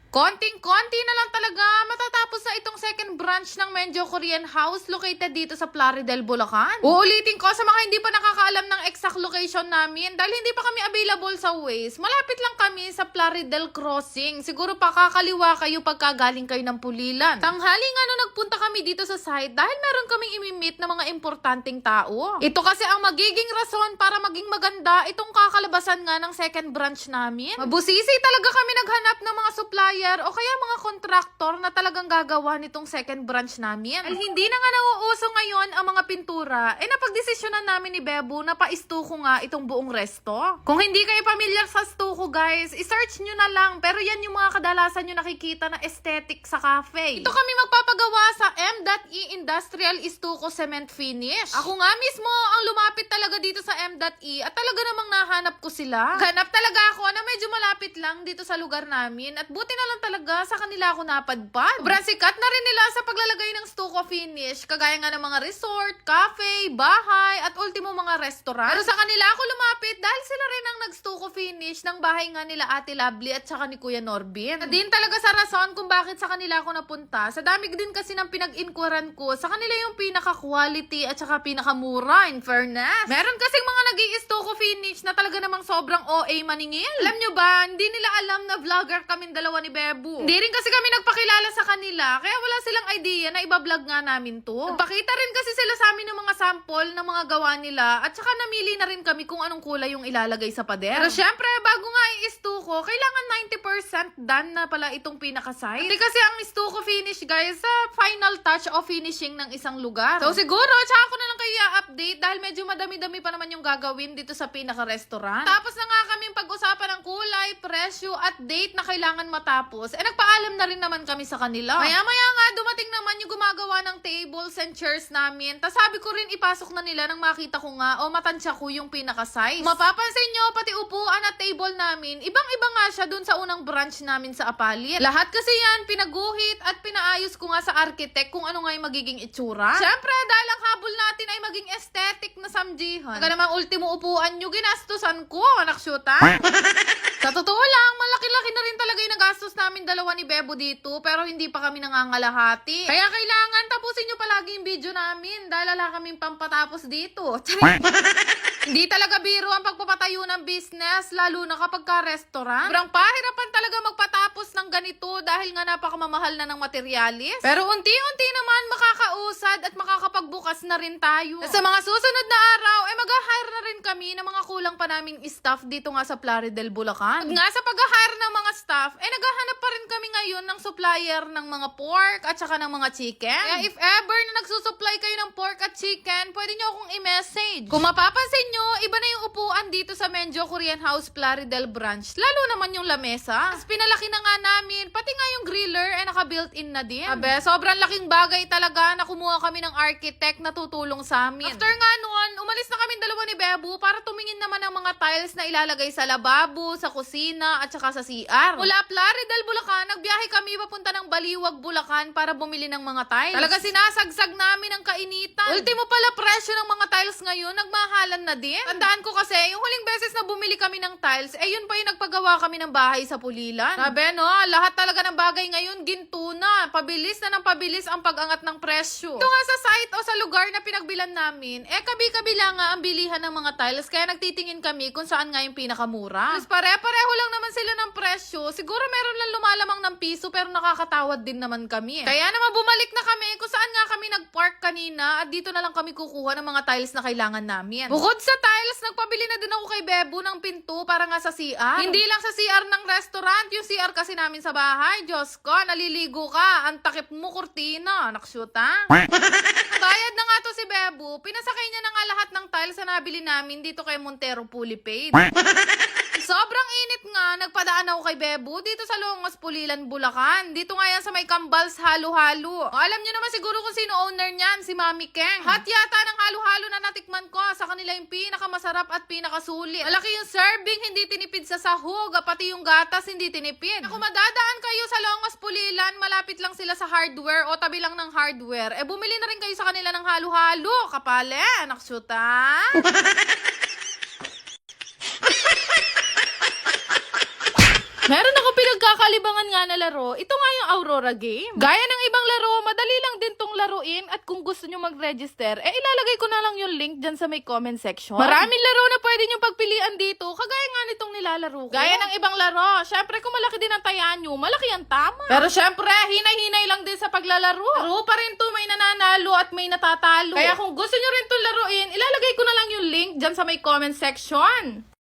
Konting-konti na lang talaga matatapos na itong second branch ng Menjo Korean House located dito sa Plaridel, Bulacan. Uulitin ko sa mga hindi pa nakakaalam ng exact location namin dahil hindi pa kami available sa Waze. Malapit lang kami sa Plaridel Crossing. Siguro pa kakaliwa kayo pagka galing kayo ng Pulilan. Tanghali nga nung nagpunta kami dito sa site dahil meron kaming imimit na mga importanteng tao. Ito kasi ang magiging rason para maging maganda itong kakalabasan nga ng second branch namin. Mabusisi talaga kami naghanap ng mga supplier o kaya mga kontraktor na talagang gagawa nitong second branch namin. Dahil hindi na nga nauuso ngayon ang mga pintura, napagdesisyonan namin ni Bebo na pa-stuko nga itong buong resto. Kung hindi kayo pamilyar sa stuko guys, i-search nyo na lang, pero yan yung mga kadalasan nyo nakikita na aesthetic sa cafe. Ito kami magpapagawa sa M.E Industrial Stuko Cement Finish. Ako nga mismo ang lumapit talaga dito sa M.E at talaga namang nahanap ko sila. Hanap talaga ako na medyo malapit lang dito sa lugar namin at buti na lang talaga sa kanila ako napadpad. Sobrang sikat na rin nila sa paglalagay ng stuko finish, kagaya nga ng mga resort, cafe, bahay, at ultimo mga restaurant. Pero sa kanila ako lumapit dahil sila rin ang nag-stuko finish ng bahay nga nila Ate Lovely at saka ni Kuya Norbin. At din talaga sa rason kung bakit sa kanila ako napunta. Sa dami din kasi ng pinag-inquiran ko, sa kanila yung pinaka-quality at saka pinaka-mura, in fairness. Meron kasing mga nag-i-stuko finish na talaga namang sobrang OA maningil. Alam nyo ba, hindi nila alam na vlogger kaming dalawa ni Bebo. Hindi rin kasi kami nagpakilala sa kanila, kaya wala silang idea na iba-vlog nga namin to. Nagpakita rin kasi sila sa amin ng mga sample ng mga gawa nila at saka namili na rin kami kung anong kulay yung ilalagay sa pader. Pero syempre, bago nga i-stuko, kailangan 90% done na pala itong pinaka-size. Hindi kasi ang stuko finish guys sa final touch o finishing ng isang lugar. So siguro, tsaka ko na lang kayo i-update dahil medyo madami-dami pa naman yung gagawin dito sa pinaka-restaurant. Tapos na nga kaming pag-usapan ng kulay, presyo at date na kailangan matapos. Nagpaalam na rin naman kami sa kanila. Maya-maya nga, dumating naman yung gumagawa ng tables and chairs namin. Tas sabi ko rin ipasok na nila nang makita ko nga o matansya ko yung pinaka-size. Mapapansin nyo, pati upuan at table namin, ibang-iba nga siya dun sa unang branch namin sa Apalit. Lahat kasi yan, pinaguhit at pinaayos ko nga sa architect kung ano nga yung magiging itsura. Syempre, dahil ang habol natin ay maging aesthetic na samjihan. Naga namang ultimo upuan nyo, ginastusan ko, naksyuta. Sa totoo lang, malaki-laki na rin talaga yung nagastos namin dalawa ni Bebo dito, pero hindi pa kami nangangalahati. Kaya kailangan tapusin nyo palagi yung video namin dahil wala kaming pampatapos dito. Hindi talaga biro ang pagpapatayo ng business, lalo na kapag ka-restaurant. Sobrang pahirapan talaga magpatapos ng ganito dahil nga napakamamahal na ng materialis. Pero unti-unti naman makakausad at makakapagbukas na rin tayo. Sa mga susunod na araw, mag-hire na rin kami ng mga kulang pa naming staff dito nga sa Plaridel, Bulacan. At nga sa pag-hire ng mga staff, naghahanap pa rin kami ngayon ng supplier ng mga pork at saka ng mga chicken. Kaya if ever na nagsusupply kayo ng pork at chicken, pwede nyo akong i-message. Kung mapapansin nyo, iba na yung upuan dito sa Menjo Korean House Plaridel branch. Lalo naman yung lamesa. Tapos pinalaki na nga namin, pati nga yung griller naka-built-in na din. Abe, sobrang laking bagay talaga na kumuha kami ng architect na tutulong sa amin. After nga noon, umalis na kami dalawa ni Bebo para tumingin naman ng mga tiles na ilalagay sa lababo, sa kusina at saka sa CR. Mula Plaridel, Bulacan, nagbiyahe kami papunta ng Baliwag, Bulacan para bumili ng mga tiles. Talaga sinasagsag namin ang kainitan. Ultimo pala presyo ng mga tiles ngayon, nagmahalan na din. Tandaan ko kasi, yung huling beses na bumili kami ng tiles, yun pa yung nagpagawa kami ng bahay sa Pulilan. Sabi no, lahat talaga ng bagay ngayon ginto na. Pabilis na ng pabilis ang pag-angat ng presyo. Ito nga sa site o sa lugar na pinagbilan namin, kabi-kabila nga ang bilihan ng mga tiles, kaya nagtitingin kami kung saan nga yung pinakamura. Tapos pare-pareho lang naman sila ng presyo. Siguro meron lang lumalamang ng piso pero nakakatawad din naman kami. Kaya naman bumalik na kami kung saan nga kami nag-park kanina at dito na lang kami kukuha ng mga tiles na kailangan namin. Bukod sa tiles, nagpabili na din ako kay Bebo ng pinto para nga sa CR. Hindi lang sa CR ng restaurant, yung CR kasi namin sa bahay. Diyos ko, naliligo ka. Ang takip mo, kurtina. Naksyuta. Bayad na nga to si Bebo. Pinasakay niya na nga lahat ng tiles na nabili namin dito kay Montero Fully Paid. Sobrang init nga, nagpadaan ako kay Bebo dito sa Longos, Pulilan, Bulacan. Dito nga yan sa may Kambals Halo-Halo. Alam niyo naman siguro kung sino owner niyan, si Mami Keng. Hot yata ng halo-halo na natikman ko. Sa kanila yung pinakamasarap at pinakasulit. Malaki yung serving, hindi tinipid sa sahog. Pati yung gatas, hindi tinipid. Kung madadaan kayo sa Longos, Pulilan, malapit lang sila sa hardware o tabi lang ng hardware. Bumili na rin kayo sa kanila ng halo-halo. Kapale, naksyuta. Meron ako pinagka kakalibangan nga na laro, ito nga yung Aurora game. Gaya ng ibang laro, madali lang din tong laruin at kung gusto nyo mag-register, ilalagay ko na lang yung link dyan sa may comment section. Maraming laro na pwede nyo pagpilian dito, kagaya nga nitong nilalaro ko. Gaya ng ibang laro, syempre kung malaki din ang tayaan nyo, malaki ang tama. Pero syempre, hinay-hinay lang din sa paglalaro. Laro pa rin to, may nananalo at may natatalo. Kaya kung gusto nyo rin itong laruin, ilalagay ko na lang yung link dyan sa may comment section.